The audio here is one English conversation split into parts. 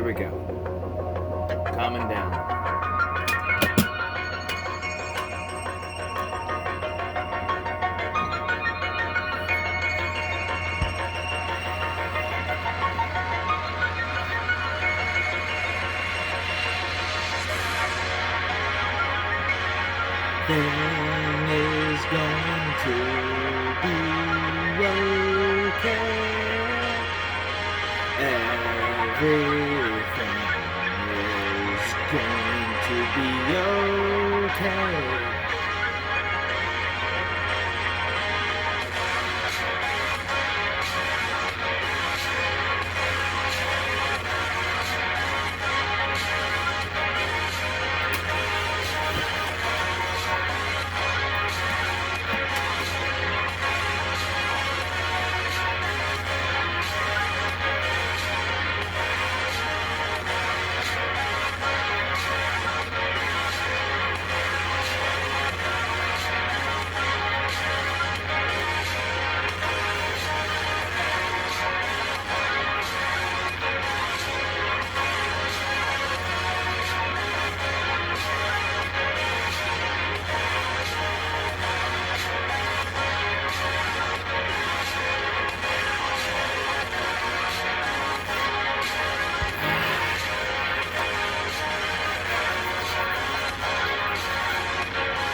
we go. Calming down. Everything is going to be okay. Everything is going to be okay.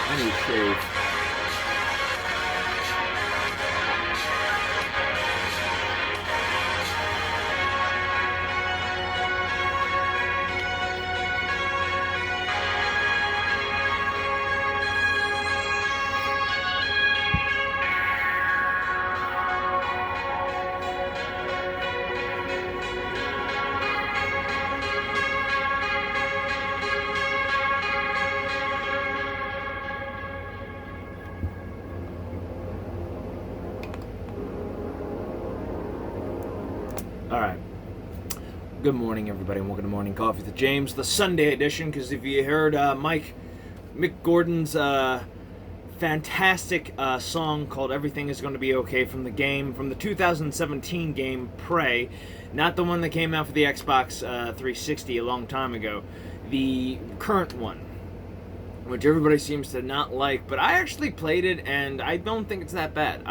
I need to shave. Alright. Good morning, everybody, and welcome to Morning Coffee with James, the Sunday edition, because if you heard Mick Gordon's fantastic song called Everything Is Going to Be Okay from the 2017 game Prey, not the one that came out for the Xbox 360 a long time ago, the current one, which everybody seems to not like, but I actually played it, and I don't think it's that bad.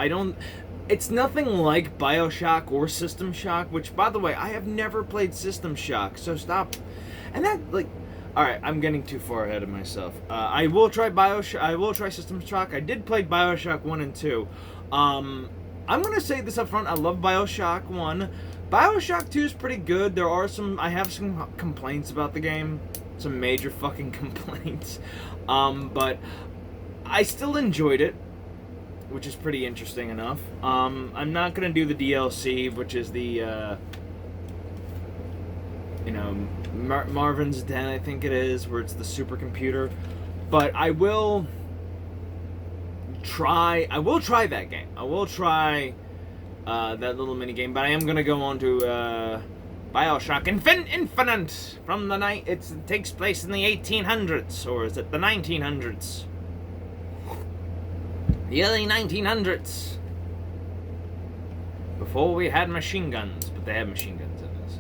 It's nothing like BioShock or System Shock, which, by the way, I have never played System Shock, so stop. And that, alright, I'm getting too far ahead of myself. I will try System Shock. I did play BioShock 1 and 2. I'm going to say this up front, I love BioShock 1. BioShock 2 is pretty good. I have some complaints about the game. Some major fucking complaints. But I still enjoyed it, which is pretty interesting enough. I'm not going to do the DLC, which is the, Marvin's Den, I think it is, where it's the supercomputer. But I will try that game. I will try that little mini game, but I am going to go on to BioShock Infinite from the night. It takes place in the 1800s, or is it the 1900s? The early 1900s. Before we had machine guns, but they have machine guns in this.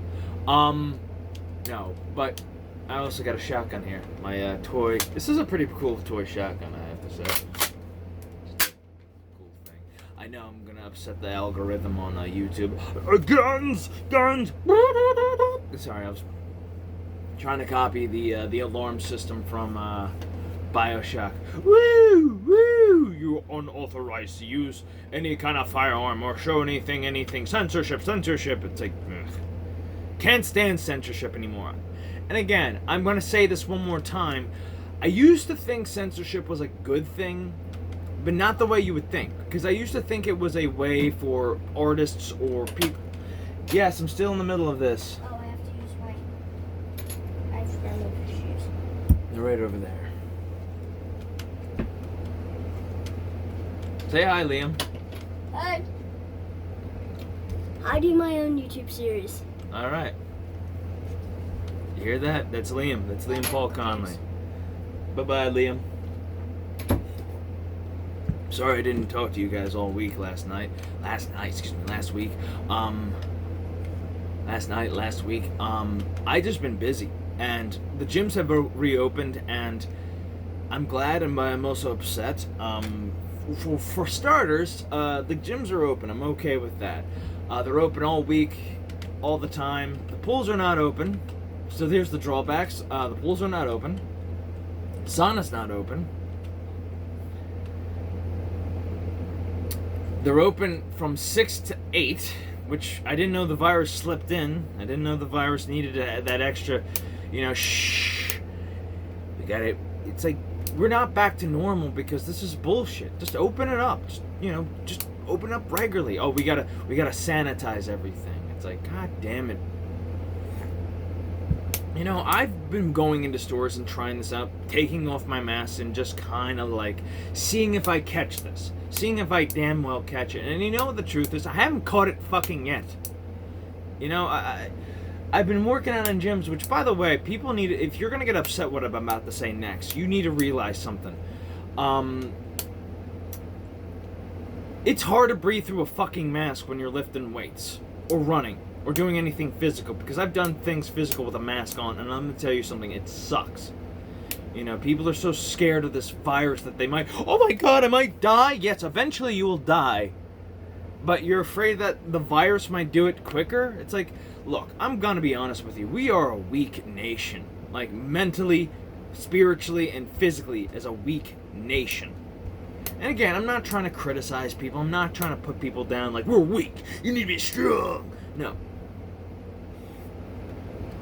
No, but I also got a shotgun here. My toy. This is a pretty cool toy shotgun, I have to say. Cool thing. I know I'm gonna upset the algorithm on YouTube. Guns! Sorry, I was trying to copy the alarm system from BioShock. Woo! You're unauthorized to use any kind of firearm or show anything. Censorship. It's like, ugh. Can't stand censorship anymore. And again, I'm going to say this one more time. I used to think censorship was a good thing, but not the way you would think. Because I used to think it was a way for artists or people. Yes, I'm still in the middle of this. Oh, I have to use my... I have to download the shoes. They're right over there. Say hi, Liam. Hi. I do my own YouTube series. Alright. You hear that? That's Liam. That's Liam Paul Conley. Bye-bye, Liam. Sorry I didn't talk to you guys all week last week. I last week. I just been busy, and the gyms have reopened, and I'm glad, and I'm also upset. For starters, the gyms are open. I'm okay with that. They're open all week, all the time. The pools are not open, so there's the drawbacks. The pools are not open. Sauna's not open. They're open from 6 to 8, which I didn't know the virus slipped in. I didn't know the virus needed that extra, shh. We got it. It's like we're not back to normal because this is bullshit. Just open it up. Just open up regularly. Oh, we gotta sanitize everything. It's like, god damn it. I've been going into stores and trying this out, taking off my mask and just kind of like seeing if I catch this. Seeing if I damn well catch it. And you know what the truth is? I haven't caught it fucking yet. I've been working out in gyms, which, by the way, people need to, if you're going to get upset what I'm about to say next, you need to realize something. It's hard to breathe through a fucking mask when you're lifting weights or running or doing anything physical, because I've done things physical with a mask on, and I'm going to tell you something, it sucks. People are so scared of this virus that they might, oh my god, I might die. Yes, eventually you will die. But you're afraid that the virus might do it quicker? It's like, look, I'm going to be honest with you. We are a weak nation. Like, mentally, spiritually, and physically as a weak nation. And again, I'm not trying to criticize people. I'm not trying to put people down like, we're weak. You need to be strong. No.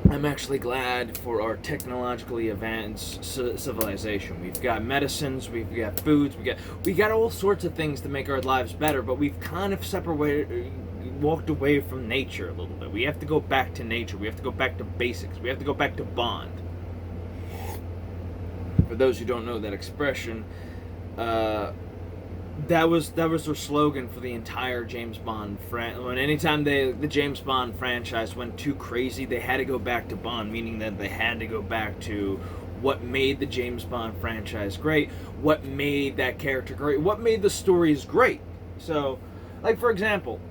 I'm actually glad for our technologically advanced civilization. We've got medicines, we've got foods, we got all sorts of things to make our lives better, but we've kind of walked away from nature a little bit. We have to go back to nature. We have to go back to basics. We have to go back to bond. For those who don't know that expression, that was their slogan for the entire James Bond anytime the James Bond franchise went too crazy, they had to go back to Bond, meaning that they had to go back to what made the James Bond franchise great, what made that character great, what made the stories great. So, like, for example,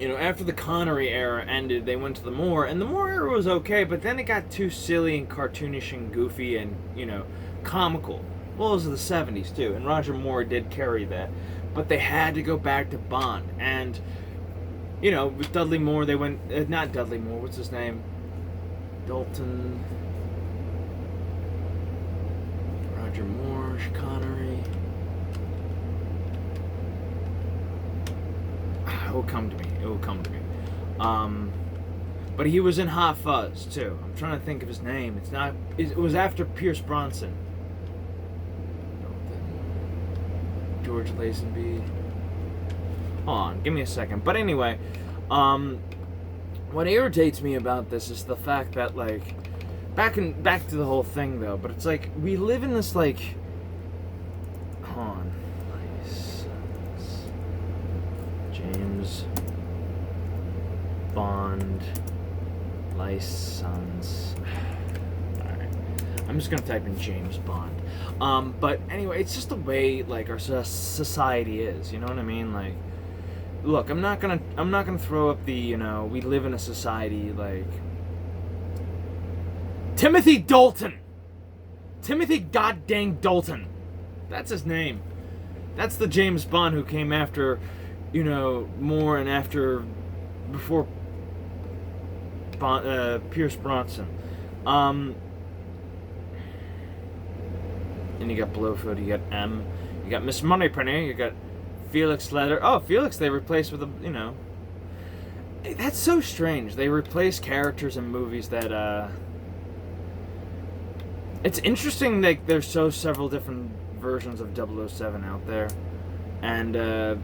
after the Connery era ended, they went to the Moore, and the Moore era was okay, but then it got too silly and cartoonish and goofy and, comical. Well, it was the 70s, too, and Roger Moore did carry that. But they had to go back to Bond. And, with Dudley Moore, they went... not Dudley Moore, what's his name? Dalton... Roger Moore, Connery... It will come to me. But he was in Hot Fuzz, too. I'm trying to think of his name. It was after Pierce Bronson. George Lazenby. Hold on, give me a second. But anyway, what irritates me about this is the fact that, like, back to the whole thing though. But it's like we live in this like, hold on, James Bond license. I'm just gonna type in James Bond. But anyway, it's just the way like our society is. You know what I mean? Like, look, I'm not gonna throw up the we live in a society like Timothy Dalton. Timothy goddamn Dalton. That's his name. That's the James Bond who came after, Moore and before Pierce Bronson. And you got Blowfoot, you got M, you got Miss Moneypenny, you got Felix Leather. Oh, Felix they replaced with that's so strange. They replace characters in movies that, it's interesting that there's several different versions of 007 out there. And, I'm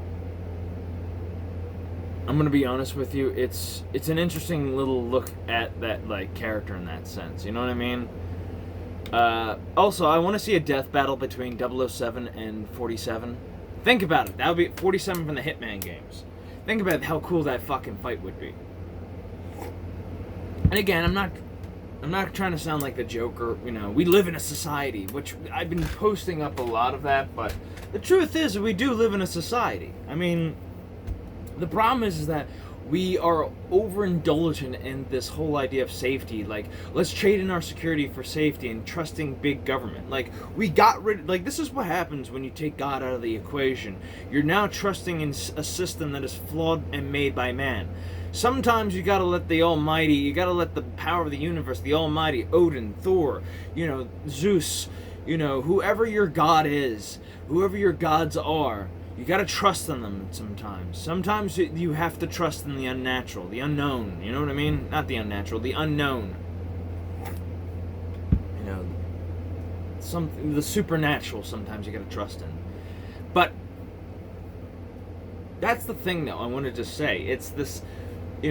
gonna be honest with you, it's an interesting little look at that, like, character in that sense. You know what I mean? Also, I want to see a death battle between 007 and 47. Think about it. That would be 47 from the Hitman games. Think about how cool that fucking fight would be. And again, I'm not trying to sound like the Joker. We live in a society, which I've been posting up a lot of that, but the truth is we do live in a society. I mean, the problem is that we are overindulgent in this whole idea of safety. Like, let's trade in our security for safety and trusting big government. Like, we got rid. Like, this is what happens when you take God out of the equation. You're now trusting in a system that is flawed and made by man. Sometimes you gotta let the Almighty, you gotta let the power of the universe, the Almighty, Odin, Thor, Zeus, whoever your God is, whoever your gods are, you gotta trust in them sometimes. Sometimes you have to trust in the unnatural, the unknown, you know what I mean? Not the unnatural, the unknown. The supernatural sometimes you gotta trust in. But that's the thing though, I wanted to say. It's this, we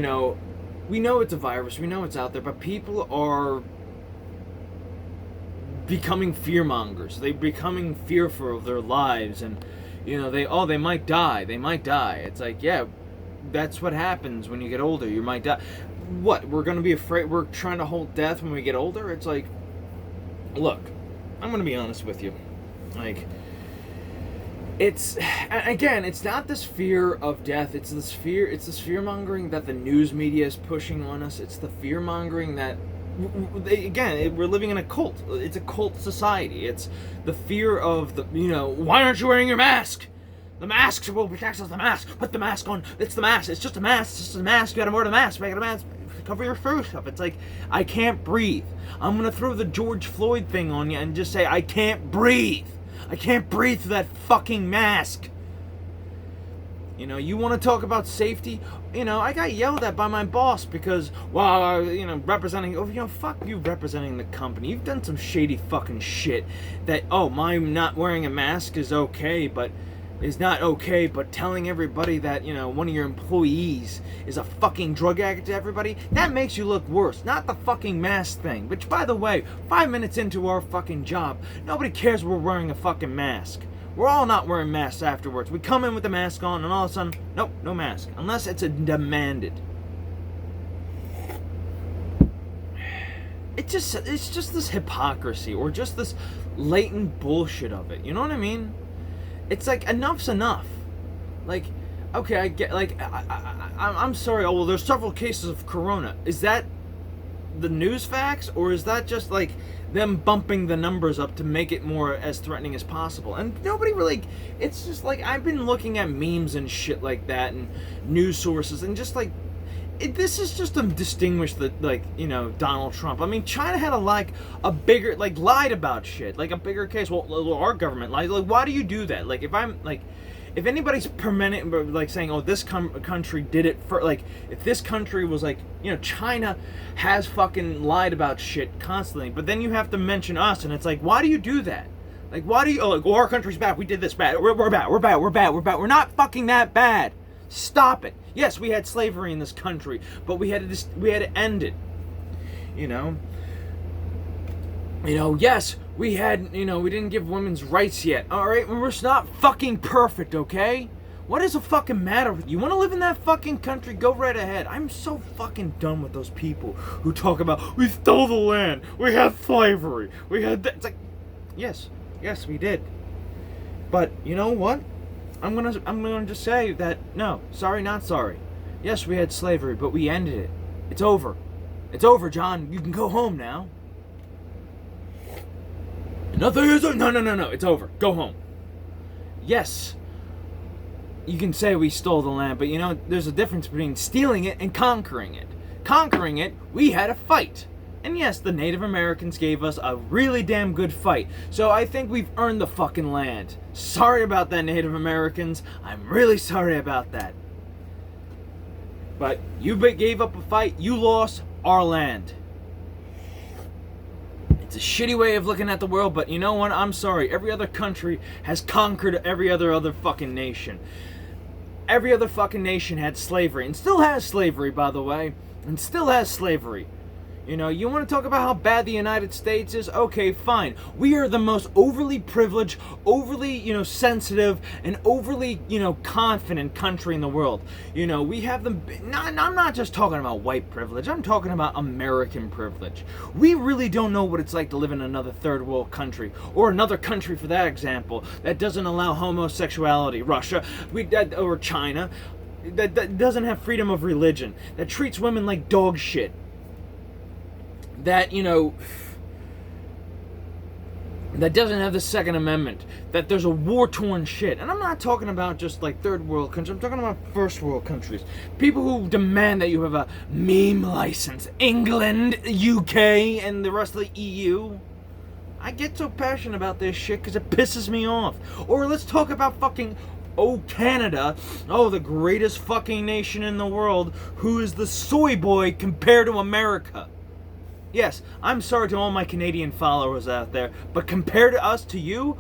know it's a virus, we know it's out there, but people are becoming fearmongers. They're becoming fearful of their lives, and they might die. It's like, yeah, that's what happens when you get older. You might die. What? We're going to be afraid? We're trying to hold death when we get older? It's like, look, I'm going to be honest with you. Like, it's not this fear of death. It's this fear-mongering that the news media is pushing on us. It's the fear-mongering that, again, we're living in a cult. It's a cult society. It's the fear of why aren't you wearing your mask? The mask will protect us. The mask. Put the mask on. It's the mask. It's just a mask. It's just a mask. You gotta wear the mask. Make it a mask. Cover your face up. It's like, I can't breathe. I'm gonna throw the George Floyd thing on you and just say, I can't breathe. I can't breathe through that fucking mask. You want to talk about safety? I got yelled at by my boss because, representing, fuck you representing the company. You've done some shady fucking shit that, my not wearing a mask is okay, but is not okay, but telling everybody that, one of your employees is a fucking drug addict to everybody, that makes you look worse. Not the fucking mask thing. Which, by the way, 5 minutes into our fucking job, nobody cares we're wearing a fucking mask. We're all not wearing masks afterwards. We come in with the mask on, and all of a sudden, nope, no mask. Unless it's demanded. It's just this hypocrisy, or just this latent bullshit of it. You know what I mean? It's like, enough's enough. Like, okay, I get, like, I'm sorry, well, there's several cases of corona. Is that the news facts, or is that just, like, them bumping the numbers up to make it more as threatening as possible? And nobody really, it's just like, I've been looking at memes and shit like that, and news sources, and just like, this is just to distinguish Donald Trump. I mean, China had a bigger, lied about shit, like a bigger case. Well, our government lied. Like, why do you do that? Like, if anybody's saying, oh, this country did it for, if this country was China has fucking lied about shit constantly, but then you have to mention us, and it's like, why do you do that? Like, why do you, our country's bad, we did this bad, we're bad, we're not fucking that bad. Stop it. Yes, we had slavery in this country, but we had to end it. Yes, we had, we didn't give women's rights yet. Alright, we're not fucking perfect, okay? What is the fucking matter with you? You want to live in that fucking country? Go right ahead. I'm so fucking done with those people who talk about, we stole the land, we had slavery, we had that. It's like, yes, we did. But, you know what? I'm gonna just say that, no, sorry, not sorry. Yes, we had slavery, but we ended it. It's over. It's over, John. You can go home now. Nothing is... No. It's over. Go home. Yes, you can say we stole the land, but there's a difference between stealing it and conquering it. Conquering it, we had a fight. And yes, the Native Americans gave us a really damn good fight. So I think we've earned the fucking land. Sorry about that, Native Americans. I'm really sorry about that. But you gave up a fight, you lost our land. It's a shitty way of looking at the world, but you know what? I'm sorry. Every other country has conquered every other fucking nation. Every other fucking nation had slavery, and still has slavery, by the way. And still has slavery. You want to talk about how bad the United States is? Okay, fine. We are the most overly privileged, overly, sensitive, and overly, confident country in the world. We have them... I'm not just talking about white privilege. I'm talking about American privilege. We really don't know what it's like to live in another third world country, or another country, for that example, that doesn't allow homosexuality. Russia, or China. that doesn't have freedom of religion, that treats women like dog shit, that, you know, that doesn't have the Second Amendment, that there's a war-torn shit. And I'm not talking about just like third world countries, I'm talking about first world countries. People who demand that you have a meme license. England, UK, and the rest of the EU. I get so passionate about this shit because it pisses me off. Or let's talk about fucking, Canada, the greatest fucking nation in the world, who is the soy boy compared to America. Yes, I'm sorry to all my Canadian followers out there, but compared to us, to you,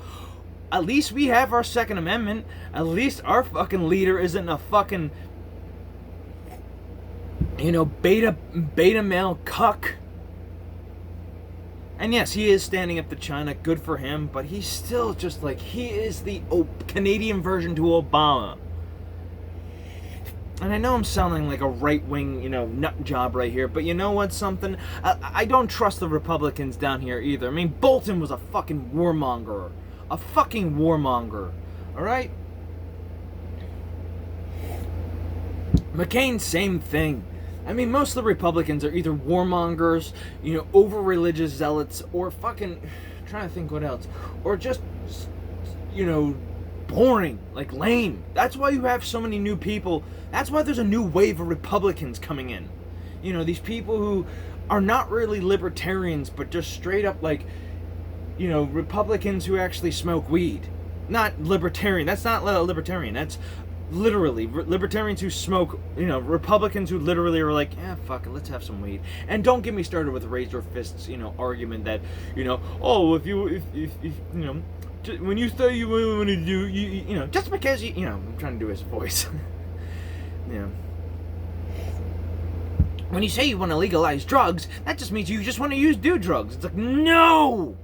at least we have our Second Amendment. At least our fucking leader isn't a fucking, beta male cuck. And yes, he is standing up to China, good for him, but he's still just like, he is the Canadian version to Obama. And I know I'm sounding like a right-wing, nut job right here, but you know what, something? I don't trust the Republicans down here either. I mean, Bolton was a fucking warmonger. A fucking warmonger. Alright? McCain, same thing. I mean, most of the Republicans are either warmongers, over-religious zealots, or fucking, I'm trying to think what else, or just, boring, like lame. That's why you have so many new people. That's why there's a new wave of Republicans coming in. These people who are not really libertarians, but just straight up like, Republicans who actually smoke weed. Not libertarian. That's not a libertarian. That's literally libertarians who smoke, Republicans who literally are like, fuck it, let's have some weed. And don't get me started with raise your fists, argument that, when you say you want to do, just because I'm trying to do his voice. When you say you want to legalize drugs, that just means you just want to do drugs. It's like, no!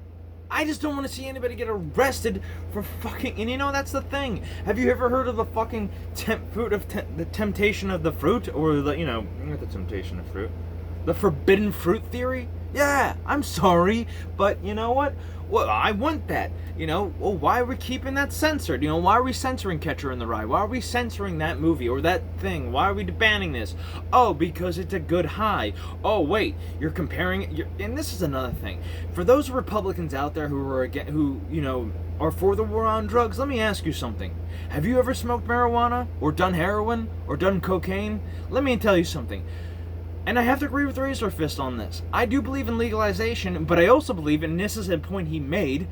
I just don't want to see anybody get arrested for fucking, and that's the thing. Have you ever heard of the fucking the temptation of the fruit? Or the, not the temptation of fruit. The forbidden fruit theory? Yeah, I'm sorry, but you know what? Well, I want that. Why are we keeping that censored? Why are we censoring Catcher in the Rye? Why are we censoring that movie or that thing? Why are we banning this? Oh, because it's a good high. Oh, wait, you're comparing it. And this is another thing. For those Republicans out there who are for the war on drugs, let me ask you something. Have you ever smoked marijuana or done heroin or done cocaine? Let me tell you something. And I have to agree with Razor Fist on this. I do believe in legalization, but I also believe, and this is a point he made,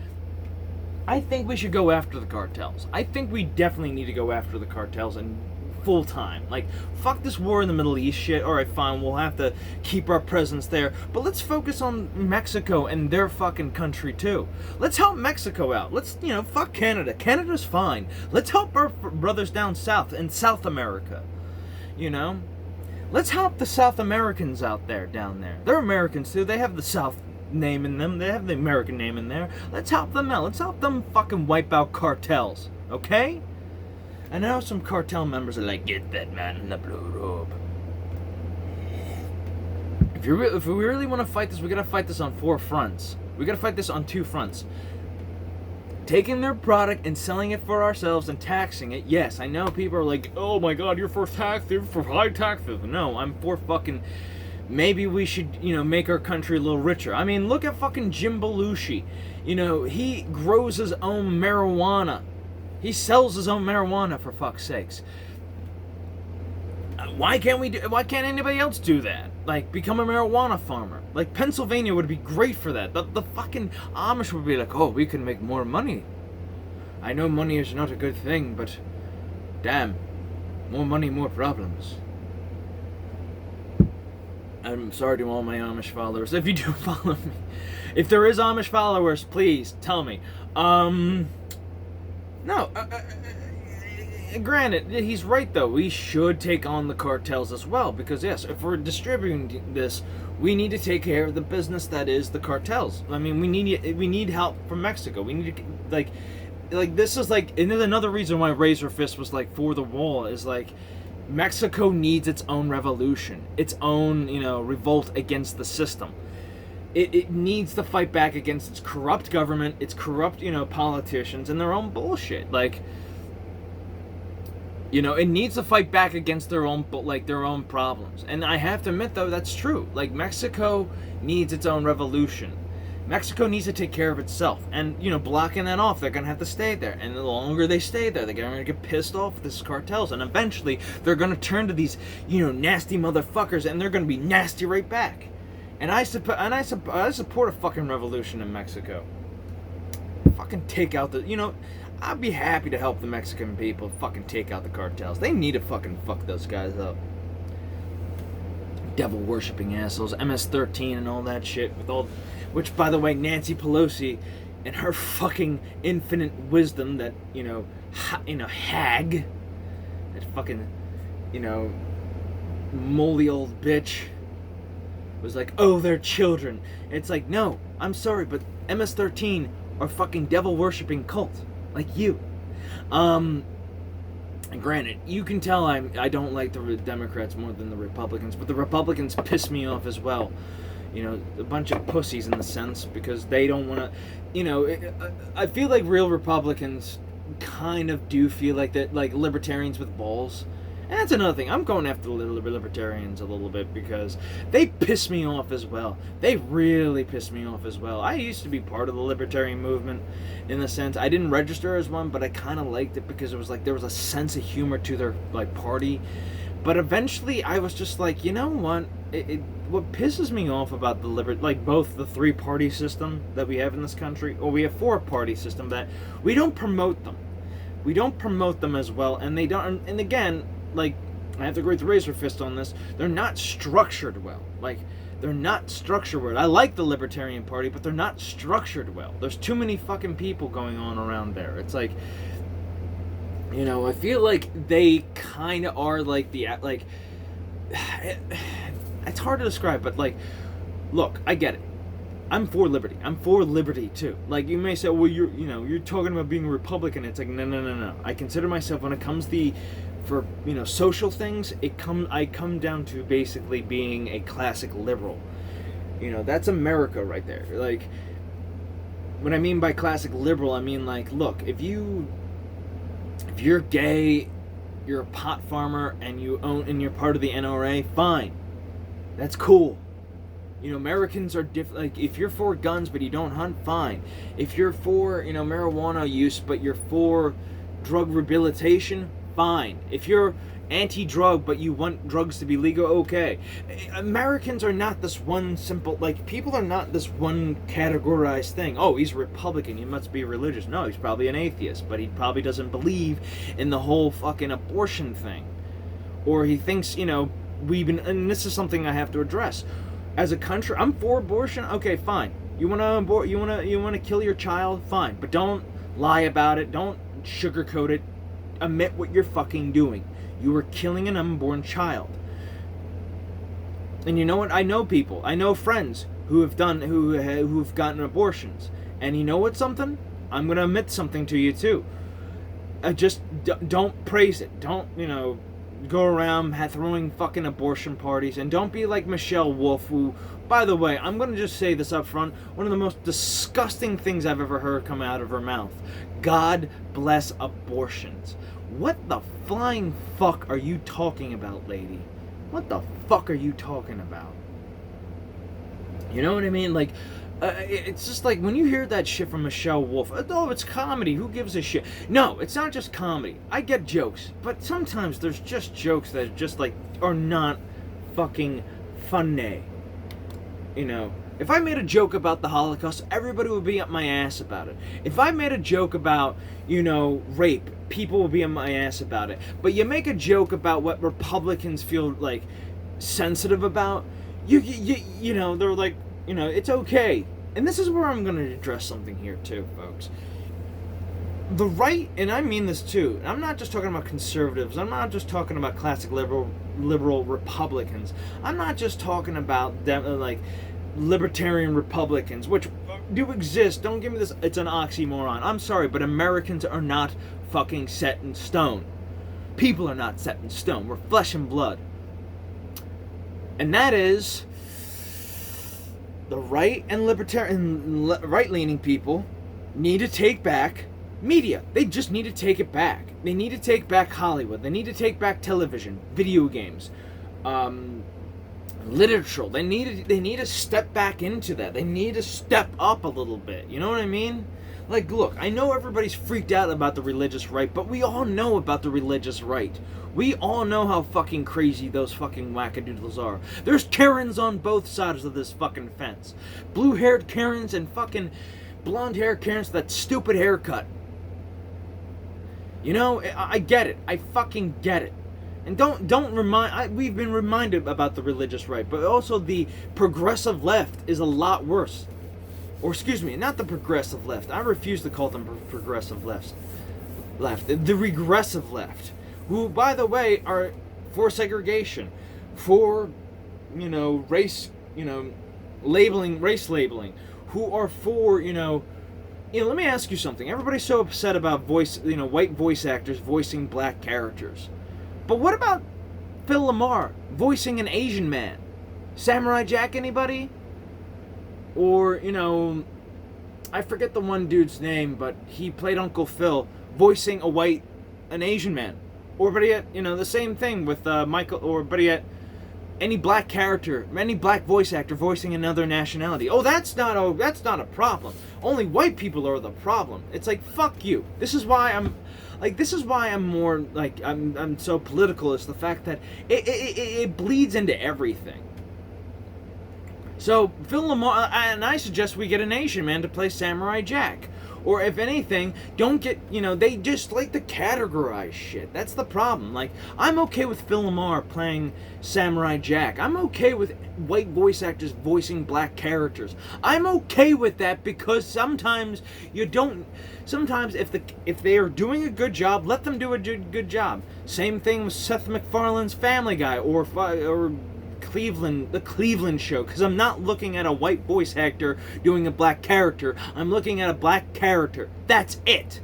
I think we should go after the cartels. I think we definitely need to go after the cartels and full time. Like, fuck this war in the Middle East shit. Alright, fine, we'll have to keep our presence there. But let's focus on Mexico and their fucking country too. Let's help Mexico out. Let's, fuck Canada. Canada's fine. Let's help our brothers down south in South America. Let's help the South Americans out there, down there. They're Americans too. They have the South name in them. They have the American name in there. Let's help them out. Let's help them fucking wipe out cartels. Okay? I know some cartel members are like, get that man in the blue robe. If we really want to fight this, we gotta fight this on 4 fronts. We gotta fight this on 2 fronts. Taking their product and selling it for ourselves and taxing it. Yes, I know people are like, oh my god, you're for tax, you're for high taxes. No, I'm for fucking, maybe we should, make our country a little richer. I mean, look at fucking Jim Belushi. He grows his own marijuana. He sells his own marijuana, for fuck's sakes. Why can't anybody else do that? Like, become a marijuana farmer. Like, Pennsylvania would be great for that. The fucking Amish would be like, oh, we can make more money. I know money is not a good thing, but damn, more money, more problems. I'm sorry to all my Amish followers. If you do follow me, if there is Amish followers, please tell me. Granted, he's right though. We should take on the cartels as well, because yes, if we're distributing this, we need to take care of the business that is the cartels. I mean, we need help from Mexico. We need to like this is like, and there's another reason why Razor Fist was like for the wall is like, Mexico needs its own revolution, its own revolt against the system. It needs to fight back against its corrupt government, its corrupt politicians, and their own bullshit. Like, You know, it needs to fight back against their own problems. And I have to admit, though, that's true. Like, Mexico needs its own revolution. Mexico needs to take care of itself. And, you know, blocking that off, they're going to have to stay there. And the longer they stay there, they're going to get pissed off with these cartels. And eventually, they're going to turn to these, you know, nasty motherfuckers, and they're going to be nasty right back. And I support a fucking revolution in Mexico. Fucking take out the, you know, I'd be happy to help the Mexican people fucking take out the cartels. They need to fucking fuck those guys up. Devil-worshipping assholes, MS-13 and all that shit, with all, which, by the way, Nancy Pelosi and her fucking infinite wisdom, that, you know, hag, that fucking, you know, moldy old bitch, was like, oh, they're children. And it's like, no, I'm sorry, but MS-13 are fucking devil-worshipping cult, like you. And granted, you can tell I don't like the Democrats more than the Republicans, but the Republicans piss me off as well. You know, a bunch of pussies in the sense, because they don't want to, you know, I feel like real Republicans kind of do feel like that, like libertarians with balls. And that's another thing. I'm going after the libertarians a little bit because they piss me off as well. They really piss me off as well. I used to be part of the libertarian movement in the sense I didn't register as one, but I kind of liked it because it was like there was a sense of humor to their like party. But eventually I was just like, you know what? What pisses me off about the like both the 3-party system that we have in this country, or we have 4-party system, that we don't promote them. We don't promote them as well, and they don't. And again, like, I have to agree with Razor Fist on this, they're not structured well. Like, they're not structured well. I like the Libertarian Party, but they're not structured well. There's too many fucking people going on around there. It's like, you know, I feel like they kind of are like the, like, it's hard to describe, but like, look, I get it. I'm for liberty. I'm for liberty too. Like, you may say, well, you're talking about being a Republican. It's like, no. I consider myself, when it comes to for, you know, social things, I come down to basically being a classic liberal. You know, that's America right there. Like, what I mean by classic liberal, I mean, like, look, if you're gay, you're a pot farmer, and you're part of the NRA, fine. That's cool. You know, Americans are different. Like, if you're for guns but you don't hunt, fine. If you're for, you know, marijuana use but you're for drug rehabilitation, fine. If you're anti-drug but you want drugs to be legal, okay. Americans are not this one simple, like, people are not this one categorized thing. Oh, he's a Republican, he must be religious. No, he's probably an atheist, but he probably doesn't believe in the whole fucking abortion thing. Or he thinks, you know, and this is something I have to address. As a country, I'm for abortion. Okay, fine. You wanna kill your child? Fine, but don't lie about it. Don't sugarcoat it. Admit what you're fucking doing. You are killing an unborn child. And you know what? I know people. I know friends who've gotten abortions. And you know what? Something? I'm gonna admit something to you too. Just don't praise it. Don't, you know, go around throwing fucking abortion parties, and don't be like Michelle Wolf, who, by the way, I'm gonna just say this up front, one of the most disgusting things I've ever heard come out of her mouth. God bless abortions. What the flying fuck are you talking about, lady? What the fuck are you talking about? You know what I mean? Like, it's just like, when you hear that shit from Michelle Wolf, oh, it's comedy, who gives a shit? No, it's not just comedy. I get jokes, but sometimes there's just jokes that just, like, are not fucking funny. You know, if I made a joke about the Holocaust, everybody would be up my ass about it. If I made a joke about, you know, rape, people would be on my ass about it. But you make a joke about what Republicans feel, like, sensitive about, you know, they're like, you know, it's okay. And this is where I'm going to address something here too, folks. The right, and I mean this too, I'm not just talking about conservatives, I'm not just talking about classic liberal Republicans, I'm not just talking about them, like, libertarian Republicans, which do exist, don't give me this, it's an oxymoron. I'm sorry, but Americans are not fucking set in stone. People are not set in stone. We're flesh and blood. And that is, the right and libertarian, right-leaning people need to take back Media, they just need to take it back. They need to take back Hollywood. They need to take back television, video games, literature. They need to step back into that. They need to step up a little bit. You know what I mean? Like, look, I know everybody's freaked out about the religious right, but we all know about the religious right. We all know how fucking crazy those fucking wackadoodles are. There's Karens on both sides of this fucking fence. Blue-haired Karens and fucking blonde-haired Karens with that stupid haircut. You know, I get it. I fucking get it. And don't remind... we've been reminded about the religious right, but also the progressive left is a lot worse. Or excuse me, not the progressive left. I refuse to call them progressive left. The regressive left. Who, by the way, are for segregation. For, you know, race, you know, race labeling. Who are for, you know, let me ask you something. Everybody's so upset about white voice actors voicing black characters. But what about Phil Lamar voicing an Asian man? Samurai Jack, anybody? Or, you know, I forget the one dude's name, but he played Uncle Phil, voicing an Asian man. Or better yet, you know, the same thing with Michael, or better yet, any black character, any black voice actor voicing another nationality. Oh, that's not a problem. Only white people are the problem. It's like, fuck you. This is why I'm more, like, I'm so political, is the fact that it bleeds into everything. So, Phil Lamar, and I suggest we get an Asian man to play Samurai Jack. Or, if anything, don't get, you know, they just like to categorize shit. That's the problem. Like, I'm okay with Phil Lamar playing Samurai Jack. I'm okay with white voice actors voicing black characters. I'm okay with that because sometimes if they are doing a good job, let them do a good job. Same thing with Seth MacFarlane's Family Guy or the Cleveland Show, because I'm not looking at a white voice actor doing a black character. I'm looking at a black character. That's it.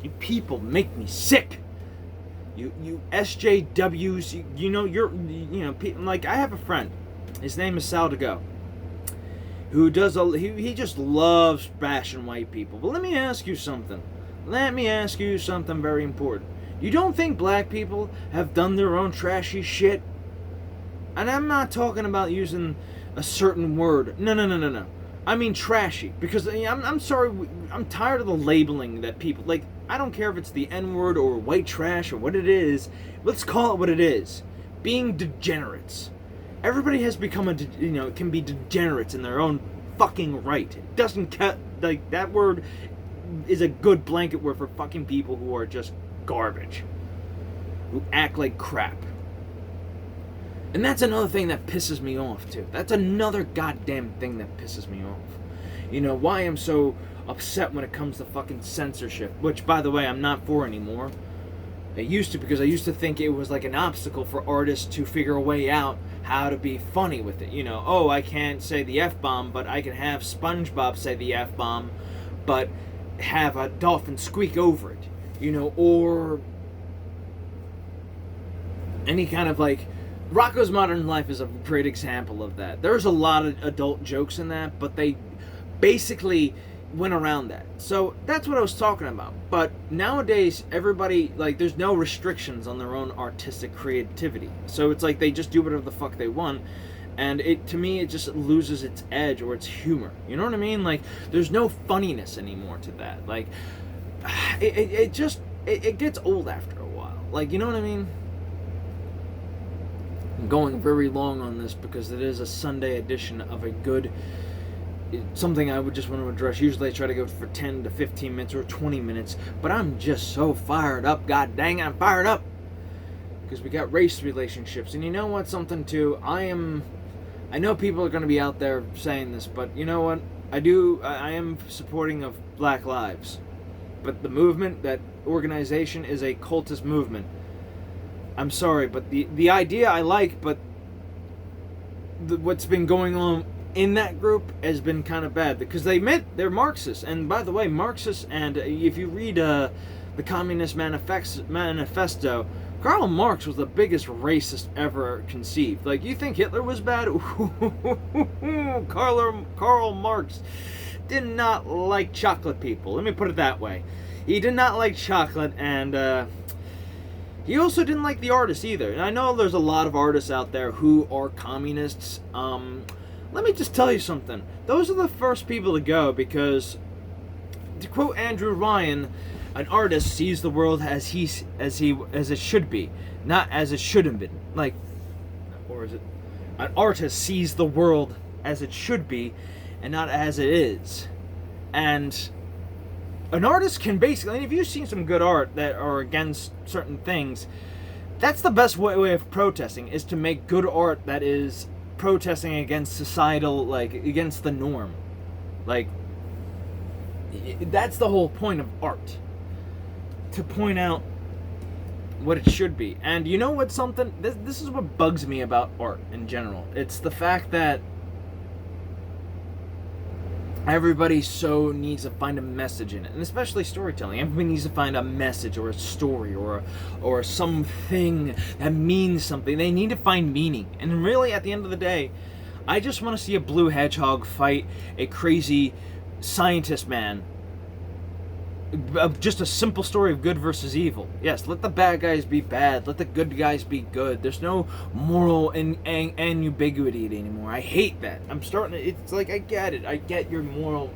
You people make me sick. You SJWs. Like, I have a friend. His name is Sal DeGo, who does he just loves bashing white people. But let me ask you something. Very important. You don't think black people have done their own trashy shit? And I'm not talking about using a certain word. No. I mean trashy. Because I'm sorry, I'm tired of the labeling that people... Like, I don't care if it's the N-word or white trash or what it is. Let's call it what it is. Being degenerates. Everybody has become can be degenerates in their own fucking right. It doesn't... Like, that word is a good blanket word for fucking people who are just garbage. Who act like crap. And that's another thing that pisses me off, too. That's another goddamn thing that pisses me off. You know, why I'm so upset when it comes to fucking censorship. Which, by the way, I'm not for anymore. I used to, because I used to think it was like an obstacle for artists to figure a way out how to be funny with it. You know, oh, I can't say the F-bomb, but I can have SpongeBob say the F-bomb, but have a dolphin squeak over it. You know, or any kind of, like... Rocko's Modern Life is a great example of that. There's a lot of adult jokes in that, but they basically went around that. So that's what I was talking about. But nowadays, everybody, like, there's no restrictions on their own artistic creativity. So it's like they just do whatever the fuck they want. And to me, it just loses its edge or its humor. You know what I mean? Like, there's no funniness anymore to that. Like, it gets old after a while. Like, you know what I mean? I'm going very long on this because it is a Sunday edition of something I would just want to address. Usually I try to go for 10 to 15 minutes or 20 minutes, but I'm just so fired up. God dang, I'm fired up. Because we got race relationships. And you know what, something too, I know people are going to be out there saying this, but you know what, I am supporting of Black Lives. But the movement, that organization, is a cultist movement. I'm sorry, but the idea I like, but what's been going on in that group has been kind of bad. Because they admit they're Marxists. And by the way, Marxists, and if you read the Communist Manifesto, Karl Marx was the biggest racist ever conceived. Like, you think Hitler was bad? Karl Marx. did not like chocolate people. Let me put it that way. He did not like chocolate, and he also didn't like the artists either. And I know there's a lot of artists out there who are communists. Let me just tell you something. Those are the first people to go, because, to quote Andrew Ryan, an artist sees the world as it should be, not as it should have been. Like, or is it? An artist sees the world as it should be, and not as it is. And an artist can basically, and if you've seen some good art that are against certain things, that's the best way of protesting, is to make good art that is protesting against societal, like, against the norm. Like, that's the whole point of art, to point out what it should be. And you know what, something, this is what bugs me about art in general. It's the fact that everybody so needs to find a message in it, and especially storytelling. Everybody needs to find a message or a story or something that means something. They need to find meaning. And really, at the end of the day, I just want to see a blue hedgehog fight a crazy scientist man. Just a simple story of good versus evil. Yes, let the bad guys be bad. Let the good guys be good. There's no moral ambiguity anymore. I hate that. I'm starting to... It's like, I get it. I get your moral...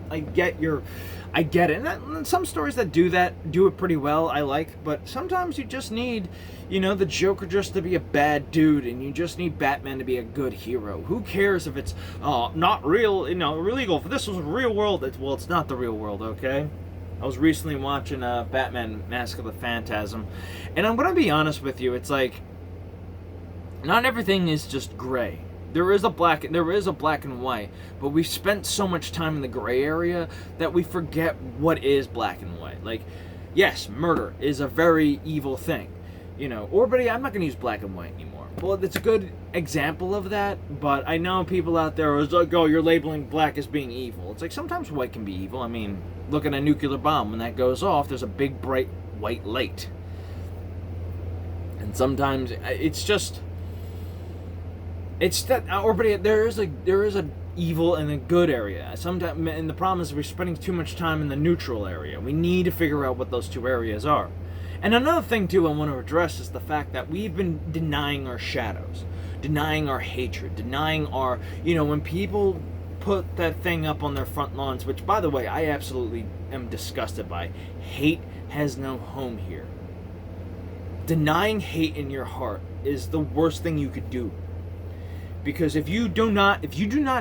I get it. And some stories that do that, do it pretty well, I like. But sometimes you just need, the Joker just to be a bad dude. And you just need Batman to be a good hero. Who cares if it's not real, illegal. If this was a real world, well, it's not the real world, okay? I was recently watching Batman Mask of the Phantasm, and I'm going to be honest with you, it's like, not everything is just gray. There is a black and white, but we've spent so much time in the gray area that we forget what is black and white. Like, yes, murder is a very evil thing, I'm not going to use black and white anymore. Well, it's a good example of that, but I know people out there are like, oh, you're labeling black as being evil. It's like, sometimes white can be evil. I mean, look at a nuclear bomb. When that goes off, there's a big, bright white light. And sometimes it's that, or there is a evil and a good area. Sometimes, and the problem is we're spending too much time in the neutral area. We need to figure out what those two areas are. And another thing, too, I want to address is the fact that we've been denying our shadows, denying our hatred, denying our, when people put that thing up on their front lawns, which, by the way, I absolutely am disgusted by. Hate has no home here. Denying hate in your heart is the worst thing you could do. Because if you do not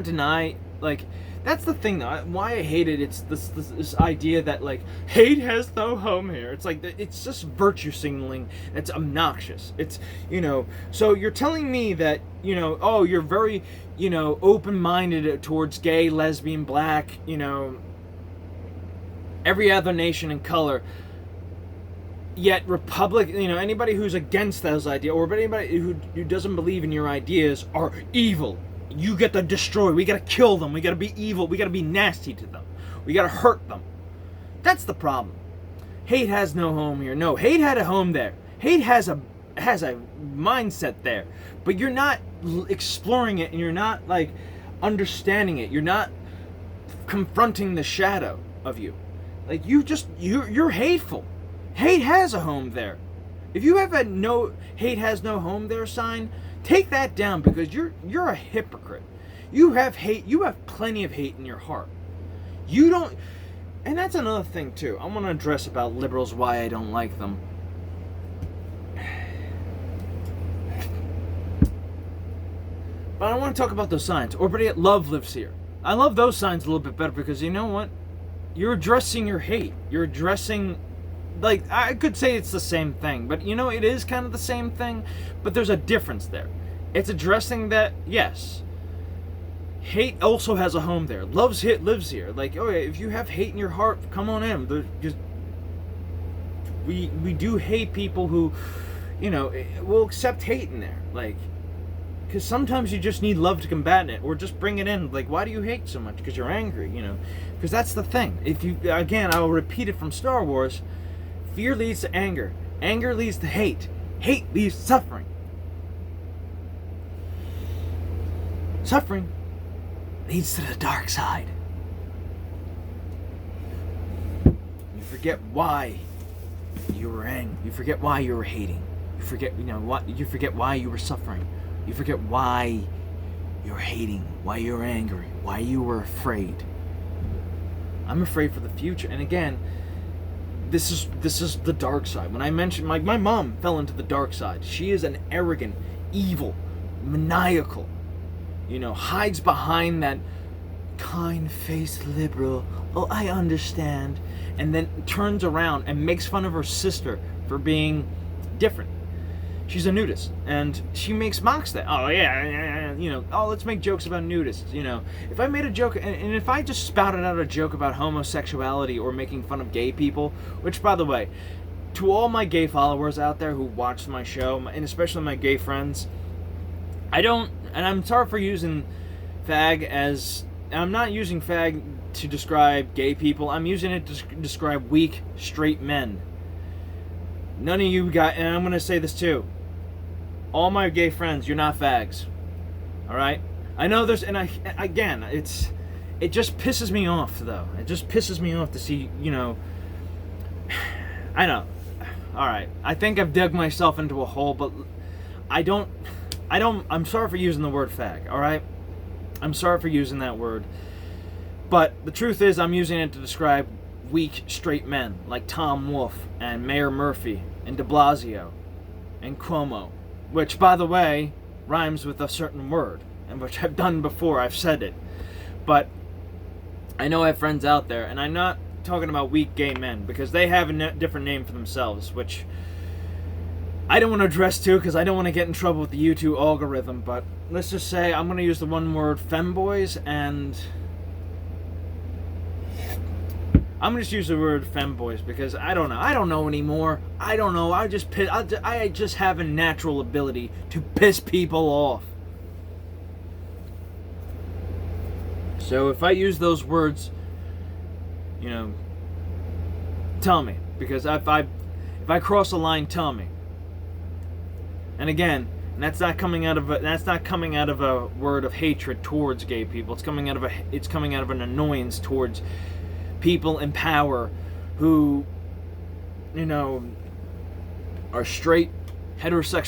deny, like, that's the thing, though. Why I hate it, it's this idea that, like, hate has no home here. It's like, it's just virtue signaling. It's obnoxious. It's, so you're telling me that, oh, you're very, open-minded towards gay, lesbian, black, every other nation and color. Yet anybody who's against those ideas, or anybody who doesn't believe in your ideas, are evil. You get to destroy. We gotta kill them. We gotta be evil. We gotta be nasty to them. We gotta hurt them. That's the problem. Hate has no home here. No, hate had a home there. Hate has a mindset there. But you're not exploring it, and you're not, like, understanding it. You're not confronting the shadow of you. Like, you're hateful. Hate has a home there. If you have a hate has no home there sign, take that down, because you're a hypocrite. You have hate. You have plenty of hate in your heart. You don't, and that's another thing too. I want to address about liberals, why I don't like them. But I want to talk about those signs. Or better yet, love lives here. I love those signs a little bit better, because you know what? You're addressing your hate. You're addressing, like, I could say it's the same thing, but it is kind of the same thing, but there's a difference there. It's addressing that, yes, hate also has a home there. Lives here. Like, oh yeah, if you have hate in your heart, come on in. We do hate people who, will accept hate in there. Like, because sometimes you just need love to combat it, or just bring it in. Like, why do you hate so much? Because you're angry, Because that's the thing. I will repeat it from Star Wars. Fear leads to anger. Anger leads to hate. Hate leads to suffering. Suffering leads to the dark side. forget why you were angry. You forget why you were hating. You forget, what. You forget why you were suffering. You forget why you're hating, why you're angry, why you were afraid. I'm afraid for the future. And again, this is the dark side. When I mentioned my mom fell into the dark side. She is an arrogant, evil, maniacal, hides behind that kind-faced liberal. Oh, I understand. And then turns around and makes fun of her sister for being different. She's a nudist, and she mocks that. Oh yeah, oh, let's make jokes about nudists. If I made a joke, and if I just spouted out a joke about homosexuality or making fun of gay people, which, by the way, to all my gay followers out there who watch my show, and especially my gay friends, and I'm sorry for using fag as, I'm not using fag to describe gay people. I'm using it to describe weak, straight men. None of you guys, and I'm going to say this too, all my gay friends, you're not fags. Alright? I know there's, and again, it just pisses me off, though. It just pisses me off to see, I know. Alright. I think I've dug myself into a hole, but I'm sorry for using the word fag, alright? I'm sorry for using that word. But the truth is, I'm using it to describe weak, straight men, like Tom Wolfe, and Mayor Murphy, and de Blasio, and Cuomo. Which, by the way, rhymes with a certain word, and which I've done before, I've said it. But I know I have friends out there, and I'm not talking about weak gay men, because they have a different name for themselves, which I don't want to address too, because I don't want to get in trouble with the YouTube algorithm, but let's just say I'm going to use the one word femboys, and I'm going to just use the word femboys because I don't know. I don't know anymore. I don't know. I just have a natural ability to piss people off. So if I use those words, tell me. Because if I cross a line, tell me. And again, that's not coming out of a word of hatred towards gay people. It's coming out of an annoyance towards people in power who, are straight, heterosexual